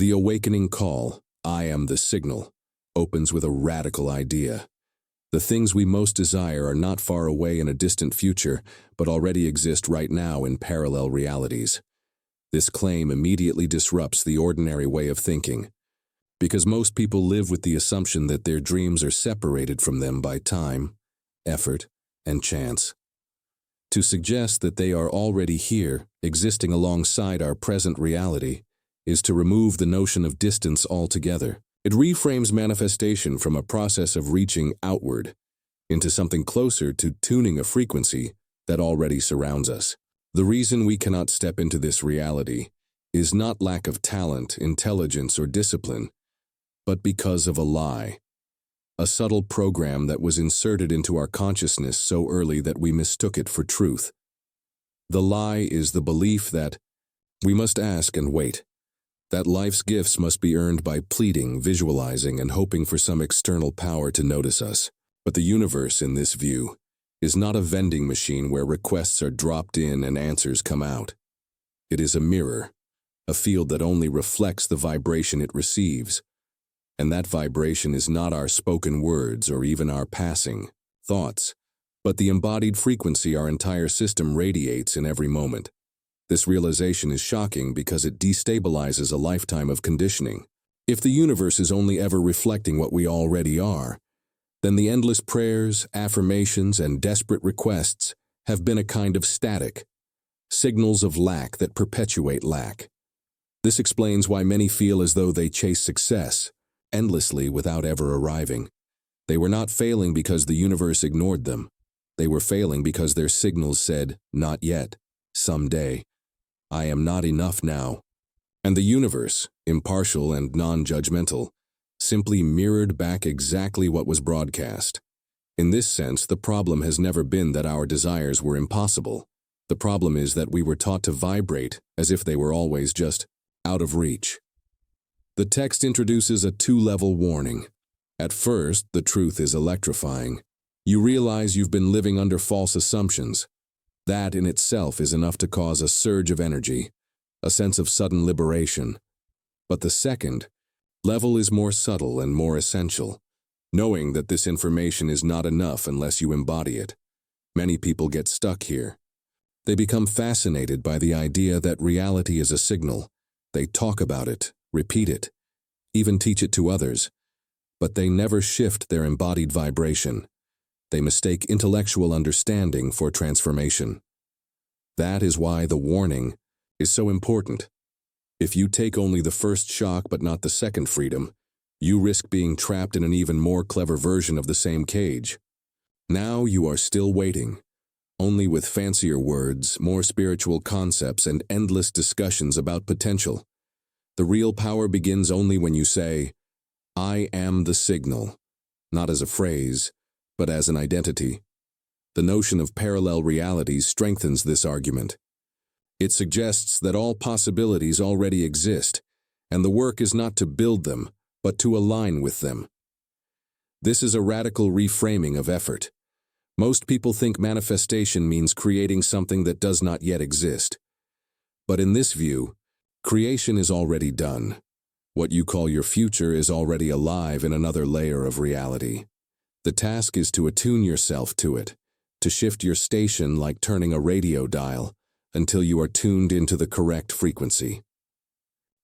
The awakening call, I am the signal, opens with a radical idea. The things we most desire are not far away in a distant future, but already exist right now in parallel realities. This claim immediately disrupts the ordinary way of thinking, because most people live with the assumption that their dreams are separated from them by time, effort, and chance. To suggest that they are already here, existing alongside our present reality, is to remove the notion of distance altogether. It reframes manifestation from a process of reaching outward into something closer to tuning a frequency that already surrounds us. The reason we cannot step into this reality is not lack of talent, intelligence, or discipline, but because of a lie, a subtle program that was inserted into our consciousness so early that we mistook it for truth. The lie is the belief that we must ask and wait, that life's gifts must be earned by pleading, visualizing, and hoping for some external power to notice us. But the universe, in this view, is not a vending machine where requests are dropped in and answers come out. It is a mirror, a field that only reflects the vibration it receives. And that vibration is not our spoken words or even our passing thoughts, but the embodied frequency our entire system radiates in every moment. This realization is shocking because it destabilizes a lifetime of conditioning. If the universe is only ever reflecting what we already are, then the endless prayers, affirmations, and desperate requests have been a kind of static, signals of lack that perpetuate lack. This explains why many feel as though they chase success endlessly without ever arriving. They were not failing because the universe ignored them. They were failing because their signals said, not yet, someday. I am not enough now. And the universe, impartial and non-judgmental, simply mirrored back exactly what was broadcast. In this sense, the problem has never been that our desires were impossible. The problem is that we were taught to vibrate as if they were always just out of reach. The text introduces a two-level warning. At first, the truth is electrifying. You realize you've been living under false assumptions. That in itself is enough to cause a surge of energy, a sense of sudden liberation. But the second level is more subtle and more essential, knowing that this information is not enough unless you embody it. Many people get stuck here. They become fascinated by the idea that reality is a signal. They talk about it, repeat it, even teach it to others, but they never shift their embodied vibration. They mistake intellectual understanding for transformation. That is why the warning is so important. If you take only the first shock but not the second freedom, you risk being trapped in an even more clever version of the same cage. Now you are still waiting, only with fancier words, more spiritual concepts, and endless discussions about potential. The real power begins only when you say, I am the signal, not as a phrase, but as an identity. The notion of parallel realities strengthens this argument. It suggests that all possibilities already exist, and the work is not to build them, but to align with them. This is a radical reframing of effort. Most people think manifestation means creating something that does not yet exist. But in this view, creation is already done. What you call your future is already alive in another layer of reality. The task is to attune yourself to it, to shift your station like turning a radio dial until you are tuned into the correct frequency.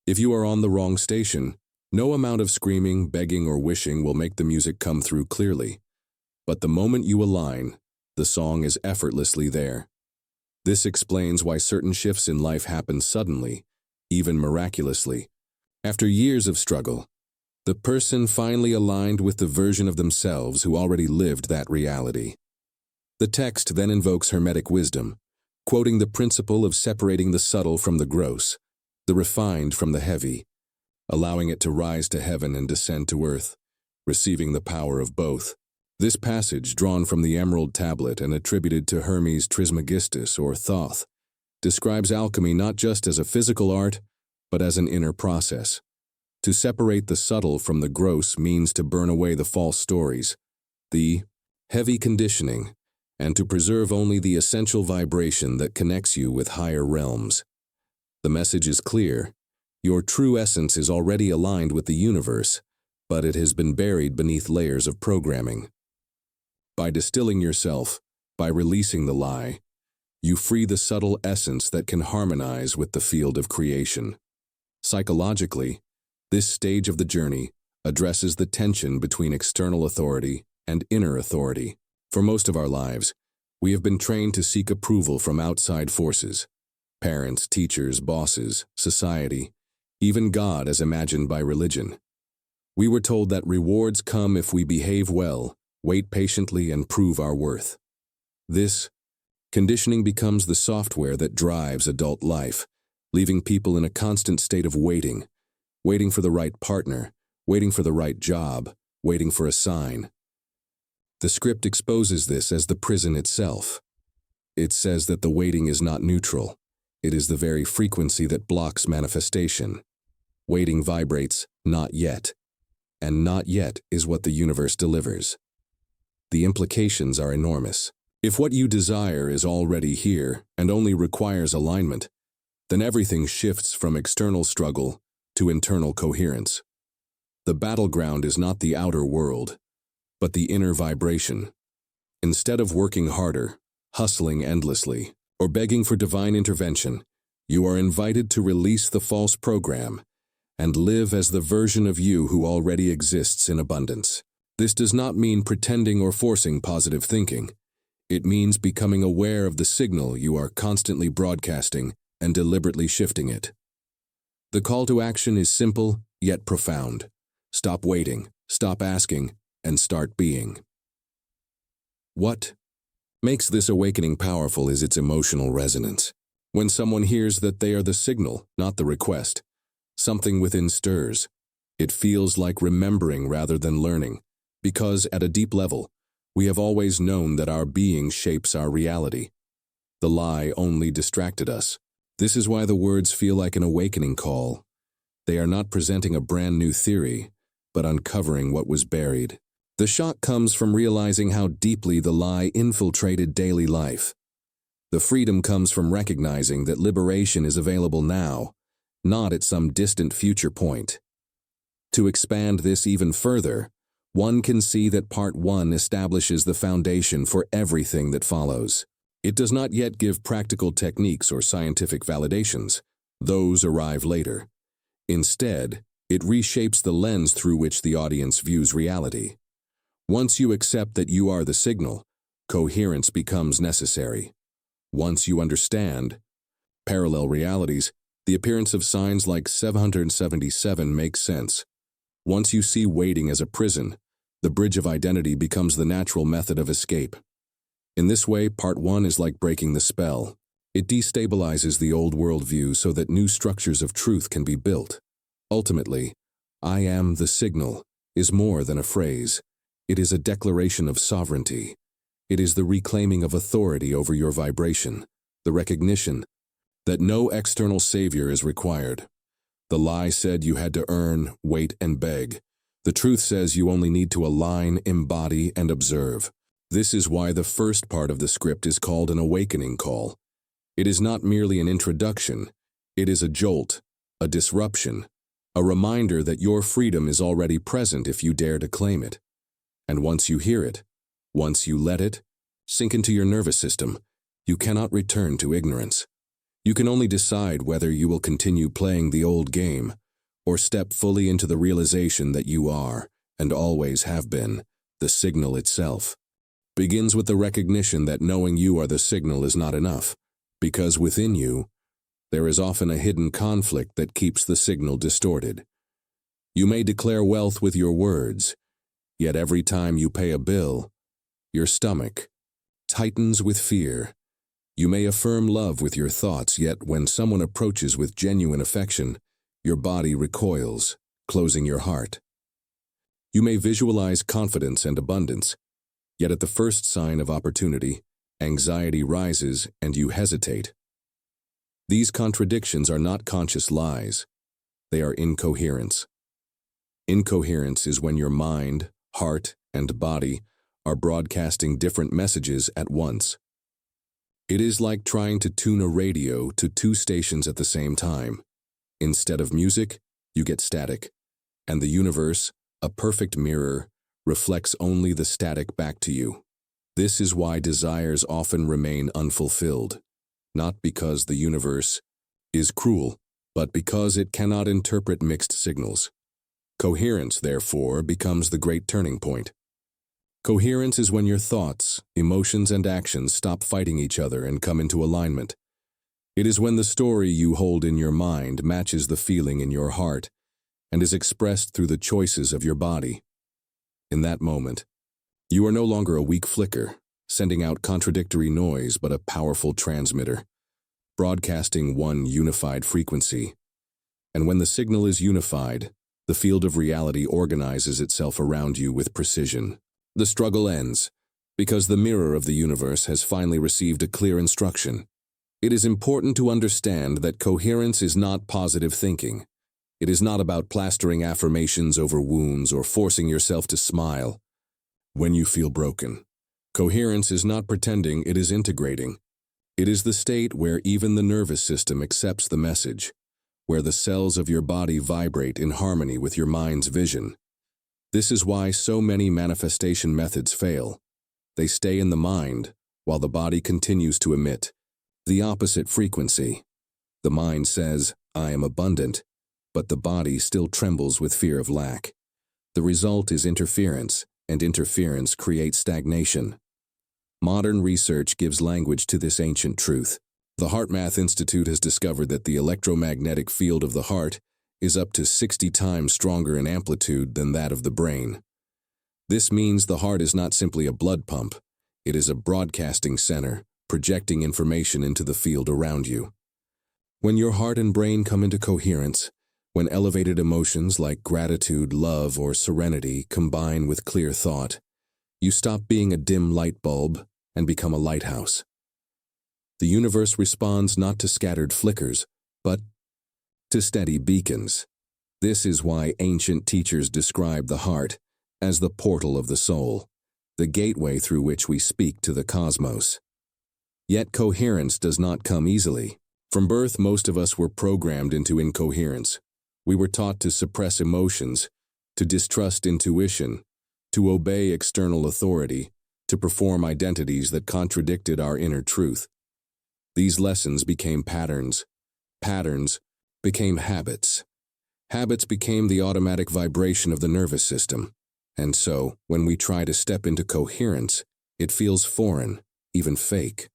If you are on the wrong station, no amount of screaming, begging, or wishing will make the music come through clearly. But the moment you align, the song is effortlessly there. This explains why certain shifts in life happen suddenly, even miraculously. After years of struggle, the person finally aligned with the version of themselves who already lived that reality. The text then invokes Hermetic wisdom, quoting the principle of separating the subtle from the gross, the refined from the heavy, allowing it to rise to heaven and descend to earth, receiving the power of both. This passage, drawn from the Emerald Tablet and attributed to Hermes Trismegistus or Thoth, describes alchemy not just as a physical art, but as an inner process. To separate the subtle from the gross means to burn away the false stories, the heavy conditioning, and to preserve only the essential vibration that connects you with higher realms. The message is clear. Your true essence is already aligned with the universe, but it has been buried beneath layers of programming. By distilling yourself, by releasing the lie, you free the subtle essence that can harmonize with the field of creation. Psychologically, this stage of the journey addresses the tension between external authority and inner authority. For most of our lives, we have been trained to seek approval from outside forces: parents, teachers, bosses, society, even God as imagined by religion. We were told that rewards come if we behave well, wait patiently, and prove our worth. This conditioning becomes the software that drives adult life, leaving people in a constant state of waiting for the right partner, waiting for the right job, waiting for a sign. The script exposes this as the prison itself. It says that the waiting is not neutral. It is the very frequency that blocks manifestation. Waiting vibrates, "not yet." And not yet is what the universe delivers. The implications are enormous. If what you desire is already here and only requires alignment, then everything shifts from external struggle to internal coherence. The battleground is not the outer world, but the inner vibration. Instead of working harder, hustling endlessly, or begging for divine intervention, you are invited to release the false program and live as the version of you who already exists in abundance. This does not mean pretending or forcing positive thinking. It means becoming aware of the signal you are constantly broadcasting and deliberately shifting it. The call to action is simple yet profound. Stop waiting, stop asking, and start being. What makes this awakening powerful is its emotional resonance. When someone hears that they are the signal, not the request, something within stirs. It feels like remembering rather than learning, because at a deep level, we have always known that our being shapes our reality. The lie only distracted us. This is why the words feel like an awakening call. They are not presenting a brand new theory, but uncovering what was buried. The shock comes from realizing how deeply the lie infiltrated daily life. The freedom comes from recognizing that liberation is available now, not at some distant future point. To expand this even further, one can see that Part 1 establishes the foundation for everything that follows. It does not yet give practical techniques or scientific validations. Those arrive later. Instead, it reshapes the lens through which the audience views reality. Once you accept that you are the signal, coherence becomes necessary. Once you understand parallel realities, the appearance of signs like 777 makes sense. Once you see waiting as a prison, the bridge of identity becomes the natural method of escape. In this way, Part 1 is like breaking the spell. It destabilizes the old worldview so that new structures of truth can be built. Ultimately, "I am the signal" is more than a phrase. It is a declaration of sovereignty. It is the reclaiming of authority over your vibration, the recognition that no external savior is required. The lie said you had to earn, wait, and beg. The truth says you only need to align, embody, and observe. This is why the first part of the script is called an awakening call. It is not merely an introduction. It is a jolt, a disruption, a reminder that your freedom is already present if you dare to claim it. And once you hear it, once you let it sink into your nervous system, you cannot return to ignorance. You can only decide whether you will continue playing the old game or step fully into the realization that you are, and always have been, the signal itself. Begins with the recognition that knowing you are the signal is not enough, because within you, there is often a hidden conflict that keeps the signal distorted. You may declare wealth with your words, yet every time you pay a bill, your stomach tightens with fear. You may affirm love with your thoughts, yet when someone approaches with genuine affection, your body recoils, closing your heart. You may visualize confidence and abundance, yet at the first sign of opportunity, anxiety rises and you hesitate. These contradictions are not conscious lies. They are incoherence. Incoherence is when your mind, heart, and body are broadcasting different messages at once. It is like trying to tune a radio to two stations at the same time. Instead of music, you get static. And the universe, a perfect mirror, reflects only the static back to you. This is why desires often remain unfulfilled, not because the universe is cruel, but because it cannot interpret mixed signals. Coherence, therefore, becomes the great turning point. Coherence is when your thoughts, emotions, and actions stop fighting each other and come into alignment. It is when the story you hold in your mind matches the feeling in your heart and is expressed through the choices of your body. In that moment, you are no longer a weak flicker, sending out contradictory noise but a powerful transmitter, broadcasting one unified frequency. And when the signal is unified, the field of reality organizes itself around you with precision. The struggle ends, because the mirror of the universe has finally received a clear instruction. It is important to understand that coherence is not positive thinking. It is not about plastering affirmations over wounds or forcing yourself to smile when you feel broken. Coherence is not pretending, it is integrating. It is the state where even the nervous system accepts the message, where the cells of your body vibrate in harmony with your mind's vision. This is why so many manifestation methods fail. They stay in the mind, while the body continues to emit the opposite frequency. The mind says, "I am abundant," but the body still trembles with fear of lack. The result is interference, and interference creates stagnation. Modern research gives language to this ancient truth. The HeartMath Institute has discovered that the electromagnetic field of the heart is up to 60 times stronger in amplitude than that of the brain. This means the heart is not simply a blood pump, it is a broadcasting center, projecting information into the field around you. When your heart and brain come into coherence, when elevated emotions like gratitude, love, or serenity combine with clear thought, you stop being a dim light bulb and become a lighthouse. The universe responds not to scattered flickers, but to steady beacons. This is why ancient teachers describe the heart as the portal of the soul, the gateway through which we speak to the cosmos. Yet coherence does not come easily. From birth, most of us were programmed into incoherence. We were taught to suppress emotions, to distrust intuition, to obey external authority, to perform identities that contradicted our inner truth. These lessons became patterns. Patterns became habits. Habits became the automatic vibration of the nervous system. And so, when we try to step into coherence, it feels foreign, even fake.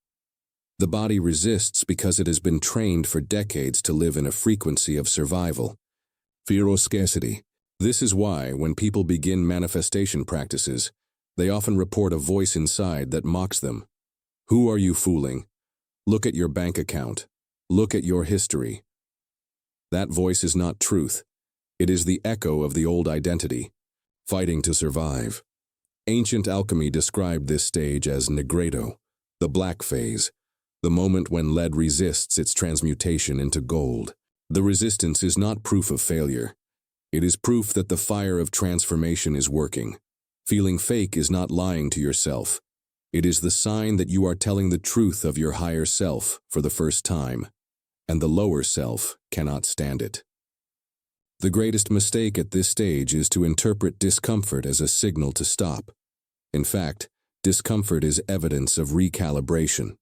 The body resists because it has been trained for decades to live in a frequency of survival, fear or scarcity. This is why, when people begin manifestation practices, they often report a voice inside that mocks them. Who are you fooling? Look at your bank account. Look at your history. That voice is not truth. It is the echo of the old identity, fighting to survive. Ancient alchemy described this stage as nigredo, the black phase, the moment when lead resists its transmutation into gold. The resistance is not proof of failure. It is proof that the fire of transformation is working. Feeling fake is not lying to yourself. It is the sign that you are telling the truth of your higher self for the first time, and the lower self cannot stand it. The greatest mistake at this stage is to interpret discomfort as a signal to stop. In fact, discomfort is evidence of recalibration.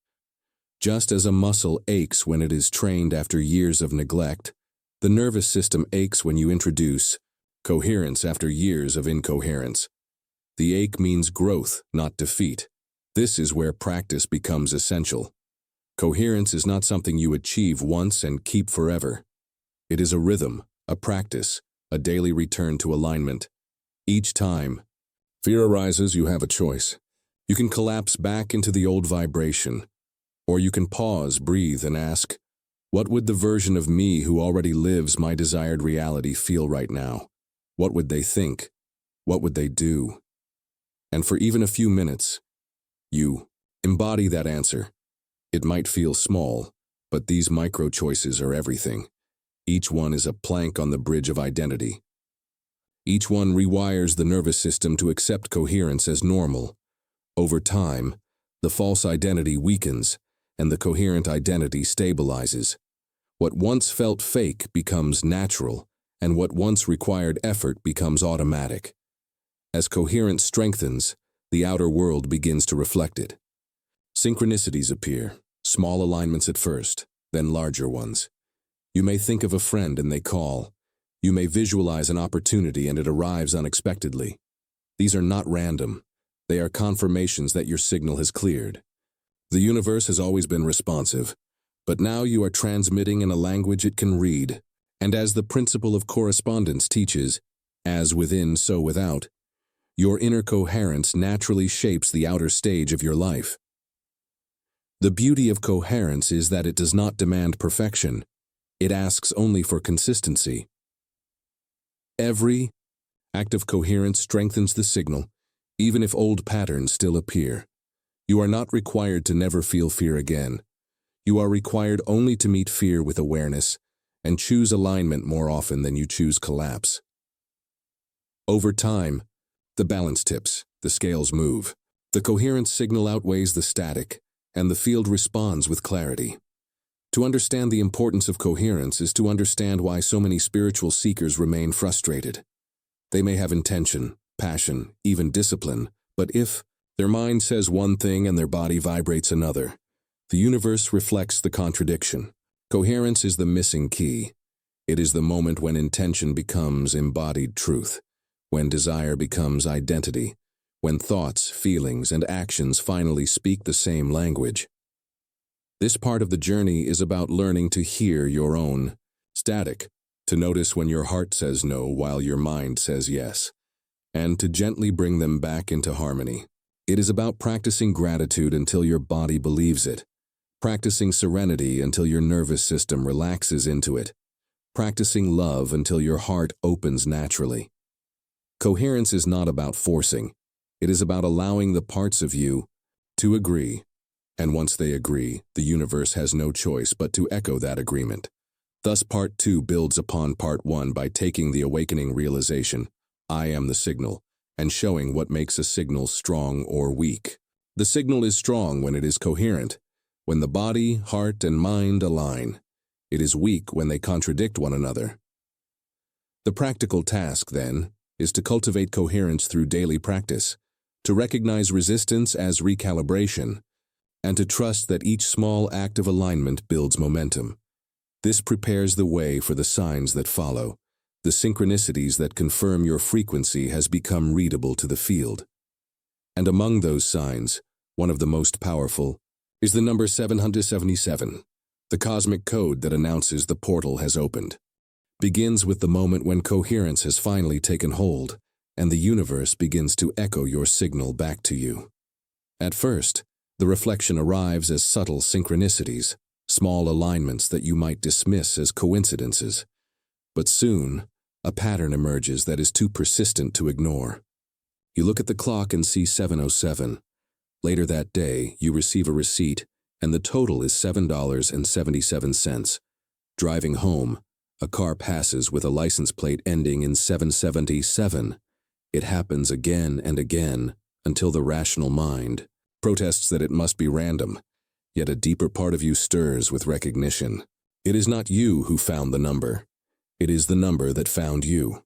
Just as a muscle aches when it is trained after years of neglect, the nervous system aches when you introduce coherence after years of incoherence. The ache means growth, not defeat. This is where practice becomes essential. Coherence is not something you achieve once and keep forever. It is a rhythm, a practice, a daily return to alignment. Each time fear arises, you have a choice. You can collapse back into the old vibration, or you can pause, breathe, and ask, what would the version of me who already lives my desired reality feel right now? What would they think? What would they do? And for even a few minutes, you embody that answer. It might feel small, but these micro-choices are everything. Each one is a plank on the bridge of identity. Each one rewires the nervous system to accept coherence as normal. Over time, the false identity weakens, and the coherent identity stabilizes. What once felt fake becomes natural, and what once required effort becomes automatic. As coherence strengthens, the outer world begins to reflect it. Synchronicities appear, small alignments at first, then larger ones. You may think of a friend and they call. You may visualize an opportunity and it arrives unexpectedly. These are not random. They are confirmations that your signal has cleared. The universe has always been responsive, but now you are transmitting in a language it can read. And as the principle of correspondence teaches, as within, so without, your inner coherence naturally shapes the outer stage of your life. The beauty of coherence is that it does not demand perfection. It asks only for consistency. Every act of coherence strengthens the signal, even if old patterns still appear. You are not required to never feel fear again. You are required only to meet fear with awareness and choose alignment more often than you choose collapse. Over time, the balance tips, the scales move. The coherence signal outweighs the static, and the field responds with clarity. To understand the importance of coherence is to understand why so many spiritual seekers remain frustrated. They may have intention, passion, even discipline, but if their mind says one thing and their body vibrates another, the universe reflects the contradiction. Coherence is the missing key. It is the moment when intention becomes embodied truth, when desire becomes identity, when thoughts, feelings, and actions finally speak the same language. This part of the journey is about learning to hear your own static, to notice when your heart says no while your mind says yes, and to gently bring them back into harmony. It is about practicing gratitude until your body believes it, practicing serenity until your nervous system relaxes into it, practicing love until your heart opens naturally. Coherence is not about forcing. It is about allowing the parts of you to agree. And once they agree, the universe has no choice but to echo that agreement. Thus, Part 2 builds upon Part 1 by taking the awakening realization, I am the signal, and showing what makes a signal strong or weak. The signal is strong when it is coherent, when the body, heart, and mind align. It is weak when they contradict one another. The practical task, then, is to cultivate coherence through daily practice, to recognize resistance as recalibration, and to trust that each small act of alignment builds momentum. This prepares the way for the signs that follow, the synchronicities that confirm your frequency has become readable to the field. And among those signs, one of the most powerful is the number 777, the cosmic code that announces the portal has opened. Begins with the moment when coherence has finally taken hold, and the universe begins to echo your signal back to you. At first, the reflection arrives as subtle synchronicities, small alignments that you might dismiss as coincidences. But soon, a pattern emerges that is too persistent to ignore. You look at the clock and see 7:07. Later that day, you receive a receipt, and the total is $7.77. Driving home, a car passes with a license plate ending in 777. It happens again and again until the rational mind protests that it must be random, yet a deeper part of you stirs with recognition. It is not you who found the number. It is the number that found you.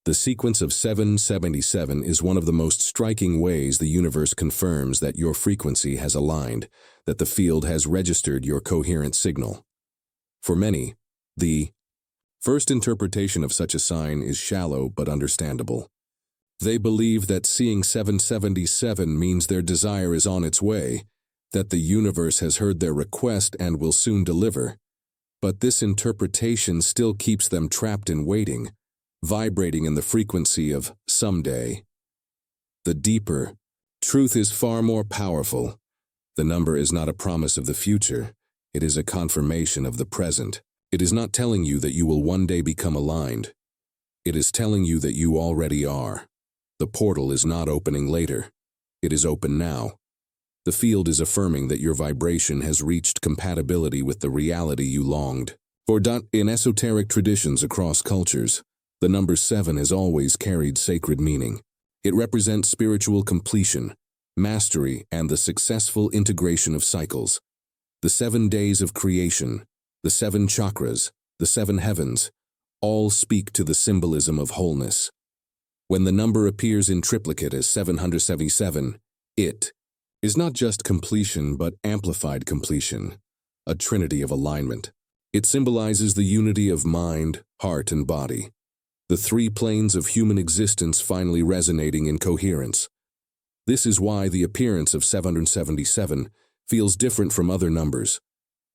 The sequence of 777 is one of the most striking ways the universe confirms that your frequency has aligned, that the field has registered your coherent signal. For many, the first interpretation of such a sign is shallow but understandable. They believe that seeing 777 means their desire is on its way, that the universe has heard their request and will soon deliver. But this interpretation still keeps them trapped in waiting, vibrating in the frequency of someday. The deeper truth is far more powerful. The number is not a promise of the future. It is a confirmation of the present. It is not telling you that you will one day become aligned. It is telling you that you already are. The portal is not opening later. It is open now. The field is affirming that your vibration has reached compatibility with the reality you longed for. In esoteric traditions across cultures, the number 7 has always carried sacred meaning. It represents spiritual completion, mastery, and the successful integration of cycles. The 7 days of creation, The 7 chakras, the 7 heavens, all speak to the symbolism of wholeness. When the number appears in triplicate as 777, it is not just completion but amplified completion, a trinity of alignment. It symbolizes the unity of mind, heart, and body, the 3 planes of human existence finally resonating in coherence. This is why the appearance of 777 feels different from other numbers.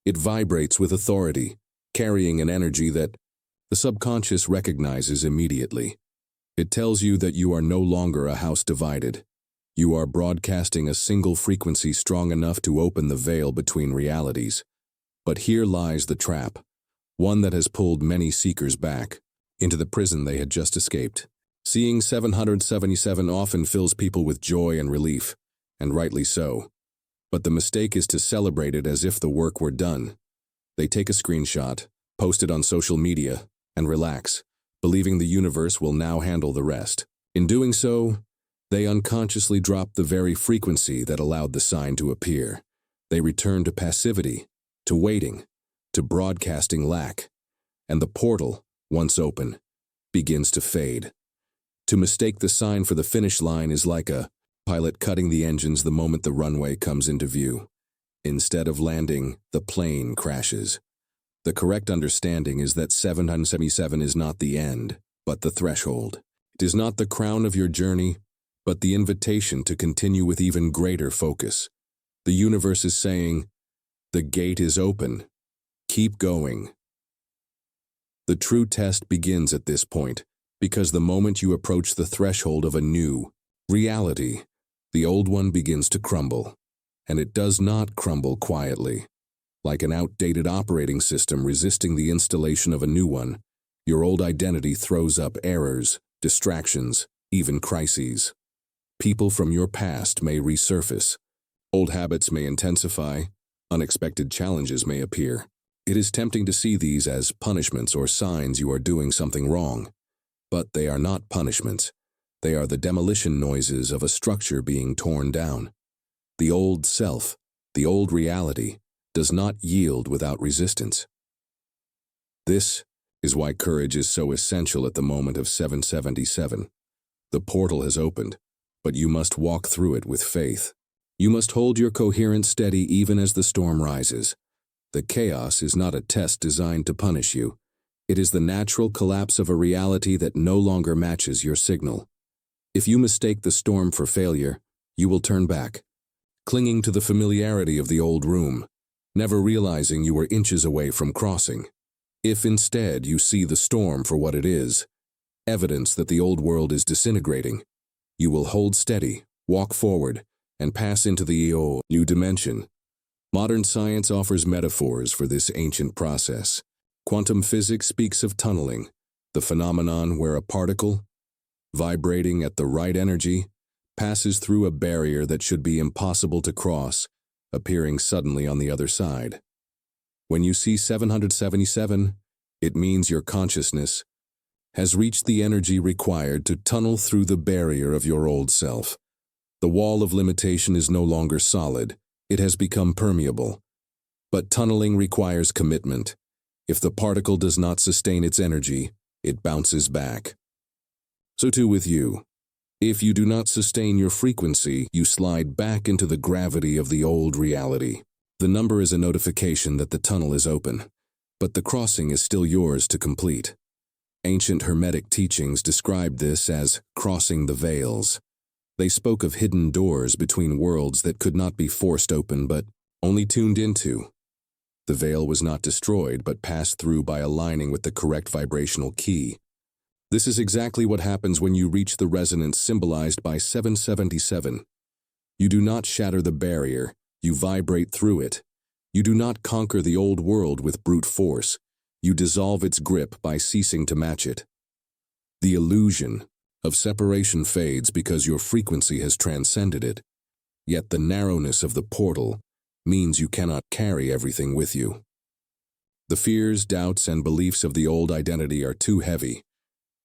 It vibrates with authority, carrying an energy that the subconscious recognizes immediately. It tells you that you are no longer a house divided. You are broadcasting a single frequency strong enough to open the veil between realities. But here lies the trap, one that has pulled many seekers back into the prison they had just escaped. Seeing 777 often fills people with joy and relief, and rightly so. But the mistake is to celebrate it as if the work were done. They take a screenshot, post it on social media, and relax, believing the universe will now handle the rest. In doing so, they unconsciously drop the very frequency that allowed the sign to appear. They return to passivity, to waiting, to broadcasting lack, and the portal, once open, begins to fade. To mistake the sign for the finish line is like a pilot cutting the engines the moment the runway comes into view. Instead of landing, the plane crashes. The correct understanding is that 777 is not the end, but the threshold. It is not the crown of your journey, but the invitation to continue with even greater focus. The universe is saying, the gate is open. Keep going. The true test begins at this point, because the moment you approach the threshold of a new reality, the old one begins to crumble. And it does not crumble quietly. Like an outdated operating system resisting the installation of a new one, your old identity throws up errors, distractions, even crises. People from your past may resurface. Old habits may intensify. Unexpected challenges may appear. It is tempting to see these as punishments or signs you are doing something wrong. But they are not punishments. They are the demolition noises of a structure being torn down. The old self, the old reality, does not yield without resistance. This is why courage is so essential at the moment of 777. The portal has opened, but you must walk through it with faith. You must hold your coherence steady even as the storm rises. The chaos is not a test designed to punish you. It is the natural collapse of a reality that no longer matches your signal. If you mistake the storm for failure, you will turn back, clinging to the familiarity of the old room, never realizing you were inches away from crossing. If instead you see the storm for what it is, evidence that the old world is disintegrating, you will hold steady, walk forward, and pass into the new dimension. Modern science offers metaphors for this ancient process. Quantum physics speaks of tunneling, the phenomenon where a particle, vibrating at the right energy, passes through a barrier that should be impossible to cross, appearing suddenly on the other side. When you see 777, it means your consciousness has reached the energy required to tunnel through the barrier of your old self. The wall of limitation is no longer solid, it has become permeable. But tunneling requires commitment. If the particle does not sustain its energy, it bounces back. So too with you. If you do not sustain your frequency, you slide back into the gravity of the old reality. The number is a notification that the tunnel is open, but the crossing is still yours to complete. Ancient Hermetic teachings described this as crossing the veils. They spoke of hidden doors between worlds that could not be forced open but only tuned into. The veil was not destroyed but passed through by aligning with the correct vibrational key. This is exactly what happens when you reach the resonance symbolized by 777. You do not shatter the barrier, you vibrate through it. You do not conquer the old world with brute force. You dissolve its grip by ceasing to match it. The illusion of separation fades because your frequency has transcended it. Yet the narrowness of the portal means you cannot carry everything with you. The fears, doubts, and beliefs of the old identity are too heavy.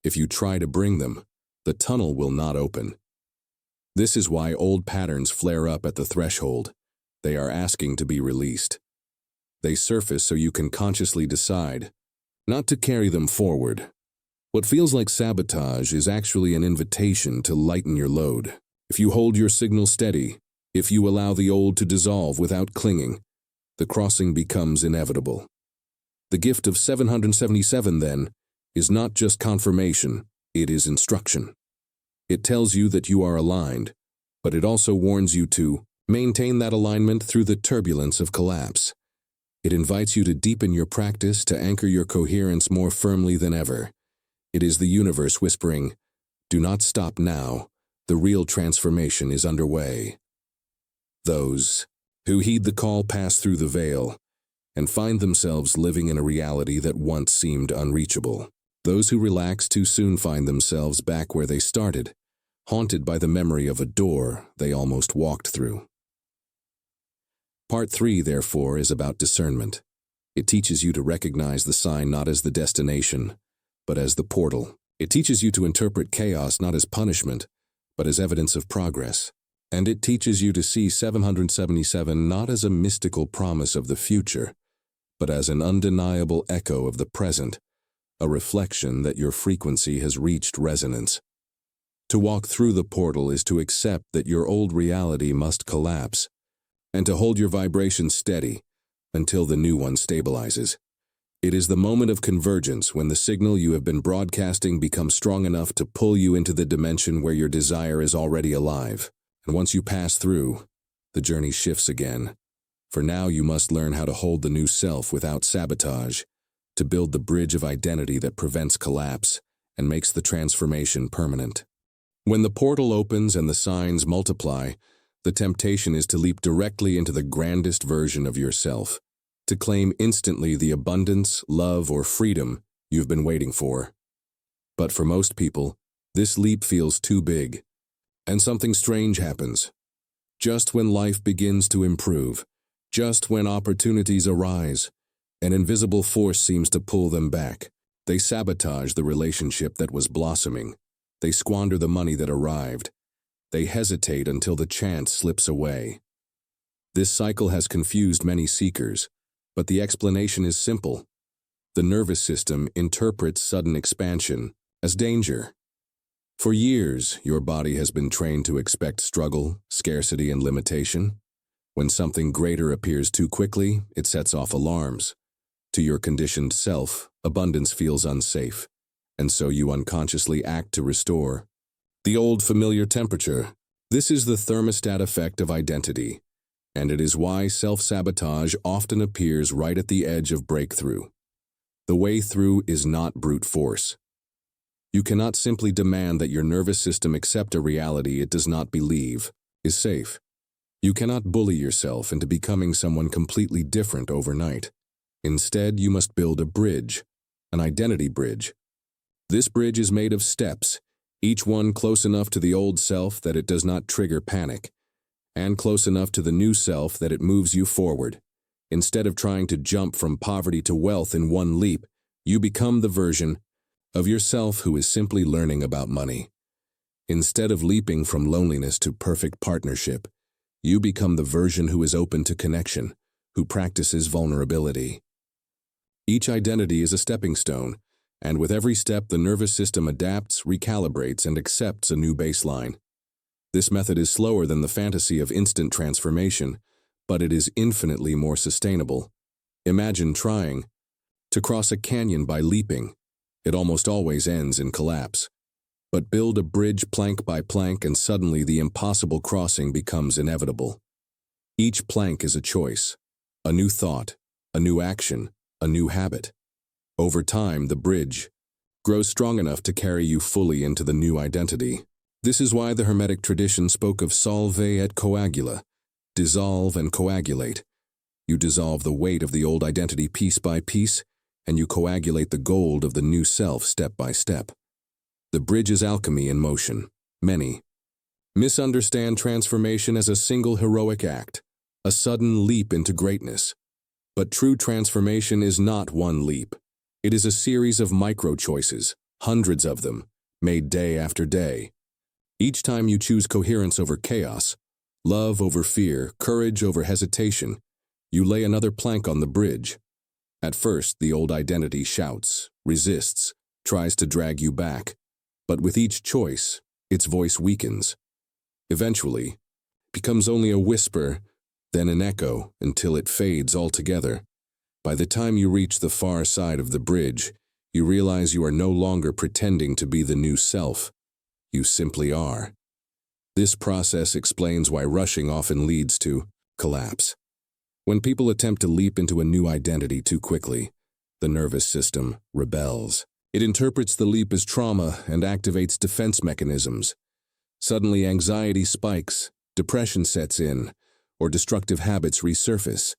If you try to bring them, the tunnel will not open. This is why old patterns flare up at the threshold. They are asking to be released. They surface so you can consciously decide not to carry them forward. What feels like sabotage is actually an invitation to lighten your load. If you hold your signal steady, if you allow the old to dissolve without clinging, the crossing becomes inevitable. The gift of 777, then, is not just confirmation, it is instruction. It tells you that you are aligned, but it also warns you to maintain that alignment through the turbulence of collapse. It invites you to deepen your practice, to anchor your coherence more firmly than ever. It is the universe whispering, "Do not stop now. The real transformation is underway." Those who heed the call pass through the veil and find themselves living in a reality that once seemed unreachable. Those who relax too soon find themselves back where they started, haunted by the memory of a door they almost walked through. Part 3, therefore, is about discernment. It teaches you to recognize the sign not as the destination, but as the portal. It teaches you to interpret chaos not as punishment, but as evidence of progress. And it teaches you to see 777 not as a mystical promise of the future, but as an undeniable echo of the present, a reflection that your frequency has reached resonance. To walk through the portal is to accept that your old reality must collapse, and to hold your vibration steady until the new one stabilizes. It is the moment of convergence when the signal you have been broadcasting becomes strong enough to pull you into the dimension where your desire is already alive. And once you pass through, the journey shifts again. For now you must learn how to hold the new self without sabotage, to build the bridge of identity that prevents collapse and makes the transformation permanent. When the portal opens and the signs multiply, the temptation is to leap directly into the grandest version of yourself, to claim instantly the abundance, love, or freedom you've been waiting for. But for most people, this leap feels too big, and something strange happens. Just when life begins to improve, just when opportunities arise, an invisible force seems to pull them back. They sabotage the relationship that was blossoming. They squander the money that arrived. They hesitate until the chance slips away. This cycle has confused many seekers, but the explanation is simple. The nervous system interprets sudden expansion as danger. For years, your body has been trained to expect struggle, scarcity, and limitation. When something greater appears too quickly, it sets off alarms. To your conditioned self, abundance feels unsafe, and so you unconsciously act to restore the old familiar temperature. This is the thermostat effect of identity, and it is why self-sabotage often appears right at the edge of breakthrough. The way through is not brute force. You cannot simply demand that your nervous system accept a reality it does not believe is safe. You cannot bully yourself into becoming someone completely different overnight. Instead, you must build a bridge, an identity bridge. This bridge is made of steps, each one close enough to the old self that it does not trigger panic, and close enough to the new self that it moves you forward. Instead of trying to jump from poverty to wealth in one leap, you become the version of yourself who is simply learning about money. Instead of leaping from loneliness to perfect partnership, you become the version who is open to connection, who practices vulnerability. Each identity is a stepping stone, and with every step the nervous system adapts, recalibrates, and accepts a new baseline. This method is slower than the fantasy of instant transformation, but it is infinitely more sustainable. Imagine trying to cross a canyon by leaping. It almost always ends in collapse. But build a bridge plank by plank and suddenly the impossible crossing becomes inevitable. Each plank is a choice, a new thought, a new action, a new habit. Over time, the bridge grows strong enough to carry you fully into the new identity. This is why the Hermetic tradition spoke of solve et coagula, dissolve and coagulate. You dissolve the weight of the old identity piece by piece, and you coagulate the gold of the new self step by step. The bridge is alchemy in motion. Many misunderstand transformation as a single heroic act, a sudden leap into greatness. But true transformation is not one leap. It is a series of micro-choices, hundreds of them, made day after day. Each time you choose coherence over chaos, love over fear, courage over hesitation, You lay another plank on the bridge. At first, the old identity shouts, resists, tries to drag you back. But with each choice, its voice weakens. Eventually, becomes only a whisper, then an echo, until it fades altogether. By the time you reach the far side of the bridge, you realize you are no longer pretending to be the new self. You simply are. This process explains why rushing often leads to collapse. When people attempt to leap into a new identity too quickly, the nervous system rebels. It interprets the leap as trauma and activates defense mechanisms. Suddenly, anxiety spikes, depression sets in, or destructive habits resurface.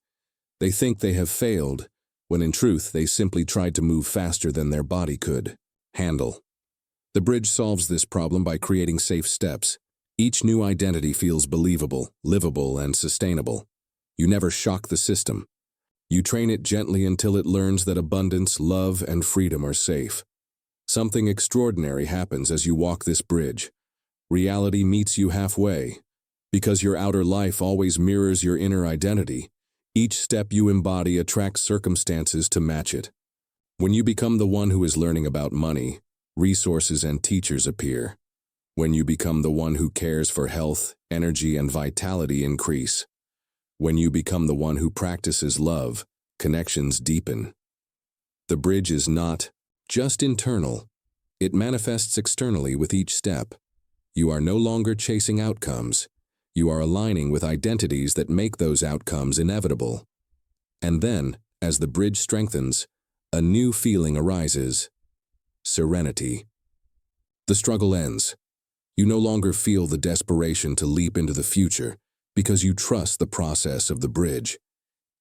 They think they have failed, when in truth they simply tried to move faster than their body could handle. The bridge solves this problem by creating safe steps. Each new identity feels believable, livable, and sustainable. You never shock the system. You train it gently until it learns that abundance, love, and freedom are safe. Something extraordinary happens as you walk this bridge. Reality meets you halfway. Because your outer life always mirrors your inner identity, each step you embody attracts circumstances to match it. When you become the one who is learning about money, resources and teachers appear. When you become the one who cares for health, energy, and vitality increase. When you become the one who practices love, connections deepen. The bridge is not just internal. It manifests externally with each step. You are no longer chasing outcomes. You are aligning with identities that make those outcomes inevitable. And then, as the bridge strengthens, a new feeling arises: serenity. The struggle ends. You no longer feel the desperation to leap into the future because you trust the process of the bridge.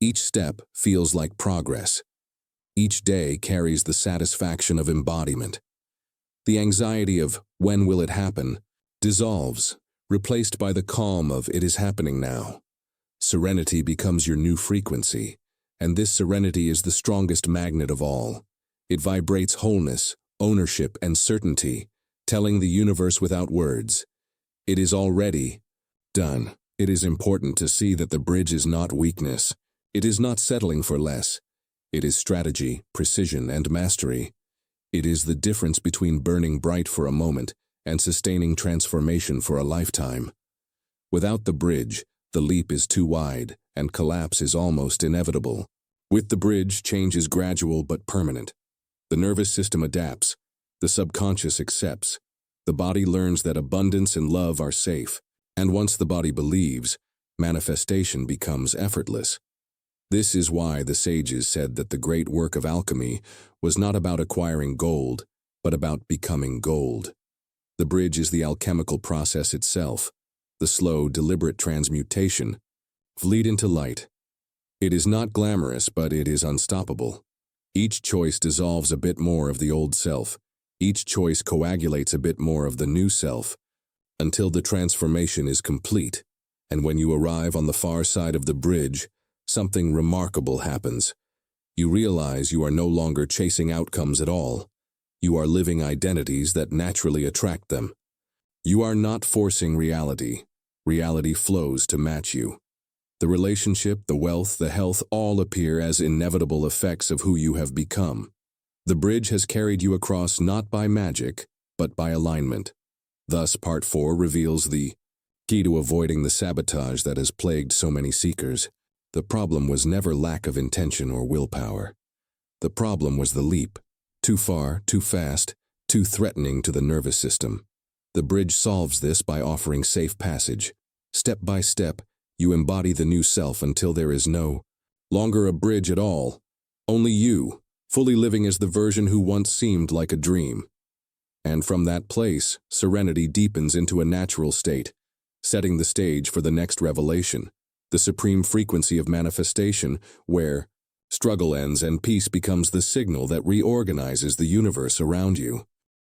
Each step feels like progress. Each day carries the satisfaction of embodiment. The anxiety of "when will it happen" dissolves, replaced by the calm of "it is happening now." Serenity becomes your new frequency, and this serenity is the strongest magnet of all. It vibrates wholeness, ownership, and certainty, telling the universe without words, it is already done. It is important to see that the bridge is not weakness. It is not settling for less. It is strategy, precision, and mastery. It is the difference between burning bright for a moment and sustaining transformation for a lifetime. Without the bridge, the leap is too wide, and collapse is almost inevitable. With the bridge, change is gradual but permanent. The nervous system adapts. The subconscious accepts. The body learns that abundance and love are safe. And once the body believes, manifestation becomes effortless. This is why the sages said that the great work of alchemy was not about acquiring gold, but about becoming gold. The bridge is the alchemical process itself, the slow, deliberate transmutation. Lead into light. It is not glamorous, but it is unstoppable. Each choice dissolves a bit more of the old self. Each choice coagulates a bit more of the new self, until the transformation is complete. And when you arrive on the far side of the bridge, something remarkable happens. You realize you are no longer chasing outcomes at all. You are living identities that naturally attract them. You are not forcing reality. Reality flows to match you. The relationship, the wealth, the health all appear as inevitable effects of who you have become. The bridge has carried you across not by magic, but by alignment. Thus, Part 4 reveals the key to avoiding the sabotage that has plagued so many seekers. The problem was never lack of intention or willpower. The problem was the leap. Too far, too fast, too threatening to the nervous system. The bridge solves this by offering safe passage. Step by step, you embody the new self until there is no longer a bridge at all. Only you, fully living as the version who once seemed like a dream. And from that place, serenity deepens into a natural state, setting the stage for the next revelation, the supreme frequency of manifestation, where struggle ends and peace becomes the signal that reorganizes the universe around you.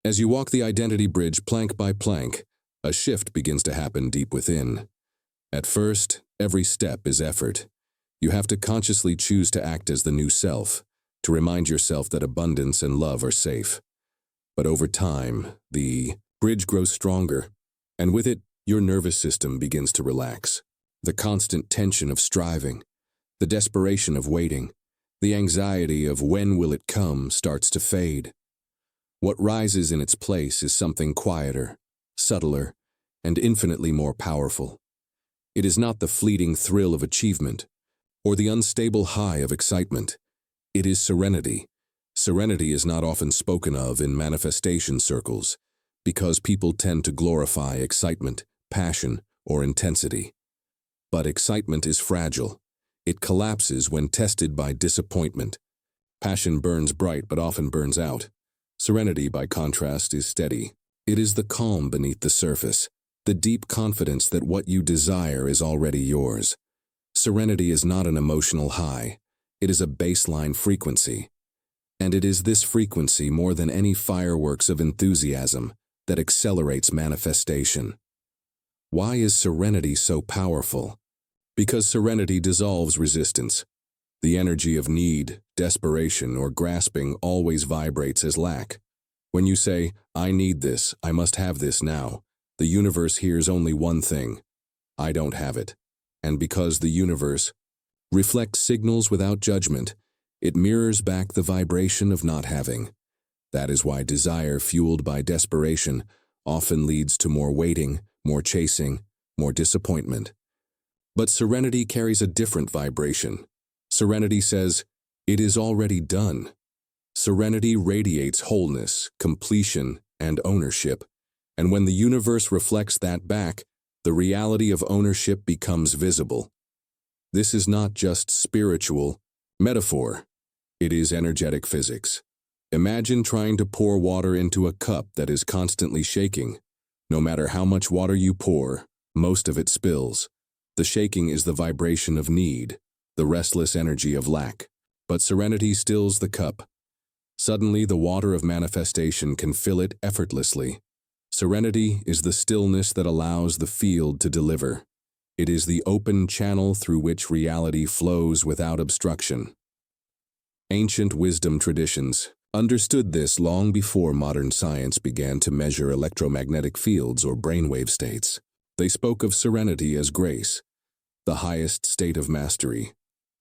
As you walk the identity bridge plank by plank, a shift begins to happen deep within. At first, every step is effort. You have to consciously choose to act as the new self, to remind yourself that abundance and love are safe. But over time, the bridge grows stronger, and with it, your nervous system begins to relax. The constant tension of striving, The desperation of waiting, the anxiety of when will it come starts to fade. What rises in its place is something quieter, subtler, and infinitely more powerful. It is not the fleeting thrill of achievement, or the unstable high of excitement. It is serenity. Serenity is not often spoken of in manifestation circles, because people tend to glorify excitement, passion, or intensity. But excitement is fragile. It collapses when tested by disappointment. Passion burns bright but often burns out. Serenity, by contrast, is steady. It is the calm beneath the surface, the deep confidence that what you desire is already yours. Serenity is not an emotional high. It is a baseline frequency. And it is this frequency, more than any fireworks of enthusiasm, that accelerates manifestation. Why is serenity so powerful? Because serenity dissolves resistance. The energy of need, desperation, or grasping always vibrates as lack. When you say, "I need this, I must have this now," the universe hears only one thing: "I don't have it." And because the universe reflects signals without judgment, it mirrors back the vibration of not having. That is why desire fueled by desperation often leads to more waiting, more chasing, more disappointment. But serenity carries a different vibration. Serenity says, "It is already done." Serenity radiates wholeness, completion, and ownership. And when the universe reflects that back, the reality of ownership becomes visible. This is not just spiritual metaphor. It is energetic physics. Imagine trying to pour water into a cup that is constantly shaking. No matter how much water you pour, most of it spills. The shaking is the vibration of need, the restless energy of lack. But serenity stills the cup. Suddenly, the water of manifestation can fill it effortlessly. Serenity is the stillness that allows the field to deliver. It is the open channel through which reality flows without obstruction. Ancient wisdom traditions understood this long before modern science began to measure electromagnetic fields or brainwave states. They spoke of serenity as grace, the highest state of mastery.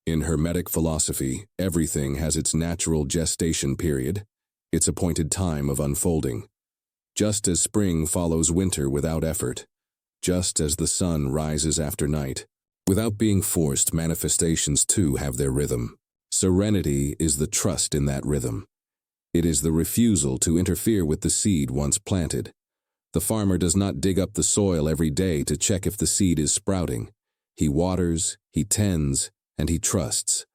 In Hermetic philosophy, everything has its natural gestation period, its appointed time of unfolding. Just as spring follows winter without effort, just as the sun rises after night, without being forced, manifestations too have their rhythm. Serenity is the trust in that rhythm. It is the refusal to interfere with the seed once planted. The farmer does not dig up the soil every day to check if the seed is sprouting. He waters, he tends, and he trusts.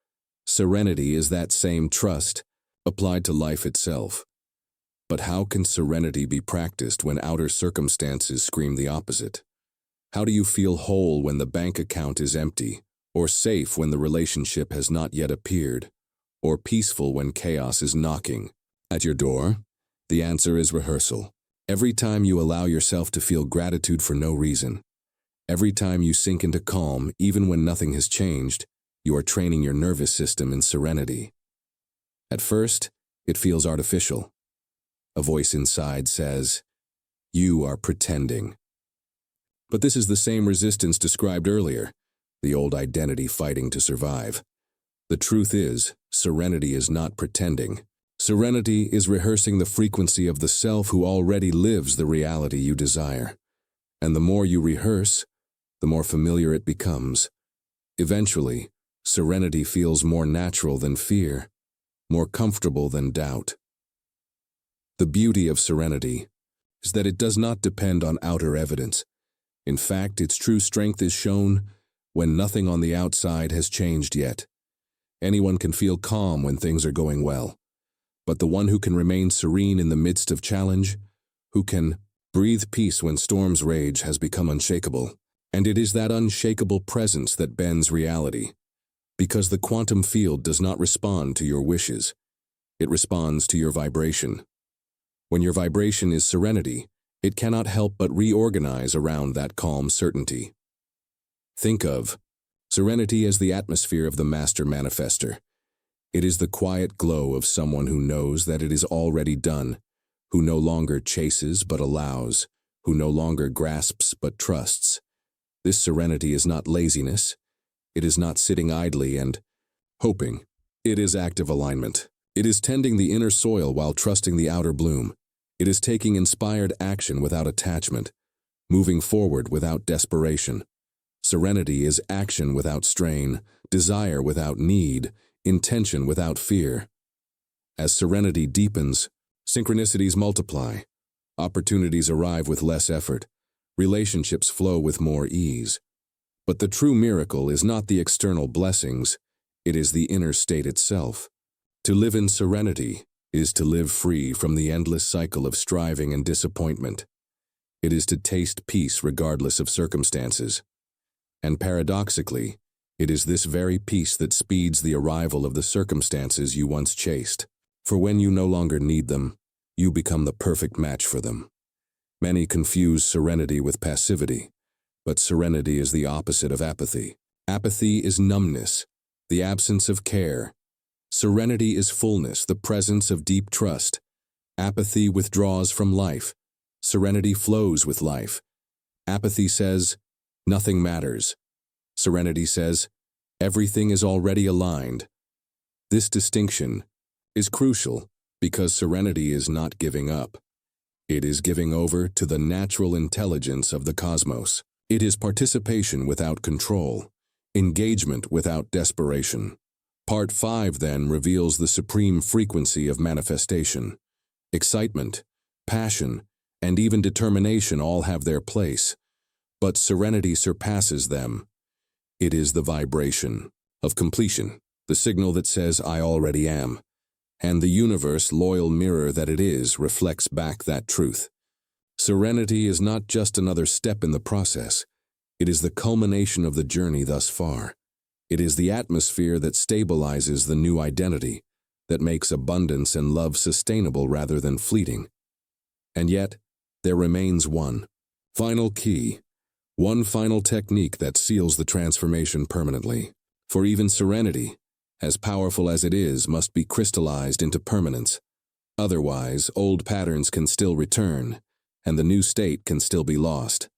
Serenity is that same trust, applied to life itself. But how can serenity be practiced when outer circumstances scream the opposite? How do you feel whole when the bank account is empty, or safe when the relationship has not yet appeared, or peaceful when chaos is knocking at your door? The answer is rehearsal. Every time you allow yourself to feel gratitude for no reason, every time you sink into calm, even when nothing has changed, you are training your nervous system in serenity. At first, it feels artificial. A voice inside says, "You are pretending." But this is the same resistance described earlier, the old identity fighting to survive. The truth is, serenity is not pretending. Serenity is rehearsing the frequency of the self who already lives the reality you desire. And the more you rehearse, the more familiar it becomes. Eventually, serenity feels more natural than fear, more comfortable than doubt. The beauty of serenity is that it does not depend on outer evidence. In fact, its true strength is shown when nothing on the outside has changed yet. Anyone can feel calm when things are going well. But the one who can remain serene in the midst of challenge, who can breathe peace when storms rage, has become unshakable. And it is that unshakable presence that bends reality. Because the quantum field does not respond to your wishes. It responds to your vibration. When your vibration is serenity, it cannot help but reorganize around that calm certainty. Think of serenity as the atmosphere of the master manifester. It is the quiet glow of someone who knows that it is already done, who no longer chases but allows, who no longer grasps but trusts. This serenity is not laziness. It is not sitting idly and hoping. It is active alignment. It is tending the inner soil while trusting the outer bloom. It is taking inspired action without attachment, moving forward without desperation. Serenity is action without strain, desire without need, intention without fear. As serenity deepens, synchronicities multiply. Opportunities arrive with less effort. Relationships flow with more ease. But the true miracle is not the external blessings, it is the inner state itself. To live in serenity is to live free from the endless cycle of striving and disappointment. It is to taste peace regardless of circumstances. And paradoxically, it is this very peace that speeds the arrival of the circumstances you once chased. For when you no longer need them, you become the perfect match for them. Many confuse serenity with passivity, but serenity is the opposite of apathy. Apathy is numbness, the absence of care. Serenity is fullness, the presence of deep trust. Apathy withdraws from life. Serenity flows with life. Apathy says, nothing matters. Serenity says, everything is already aligned. This distinction is crucial because serenity is not giving up. It is giving over to the natural intelligence of the cosmos. It is participation without control, engagement without desperation. Part 5 then reveals the supreme frequency of manifestation. Excitement, passion, and even determination all have their place, but serenity surpasses them. It is the vibration of completion, the signal that says, I already am. And the universe, loyal mirror that it is, reflects back that truth. Serenity is not just another step in the process. It is the culmination of the journey thus far. It is the atmosphere that stabilizes the new identity, that makes abundance and love sustainable rather than fleeting. And yet, there remains one final key, one final technique that seals the transformation permanently. For even serenity, as powerful as it is, must be crystallized into permanence. Otherwise, old patterns can still return, and the new state can still be lost.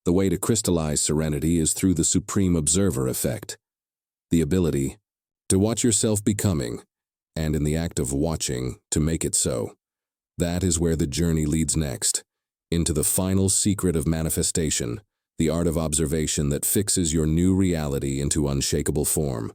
The way to crystallize serenity is through the supreme observer effect, the ability to watch yourself becoming, and in the act of watching, to make it so. That is where the journey leads next, into the final secret of manifestation, the art of observation that fixes your new reality into unshakable form.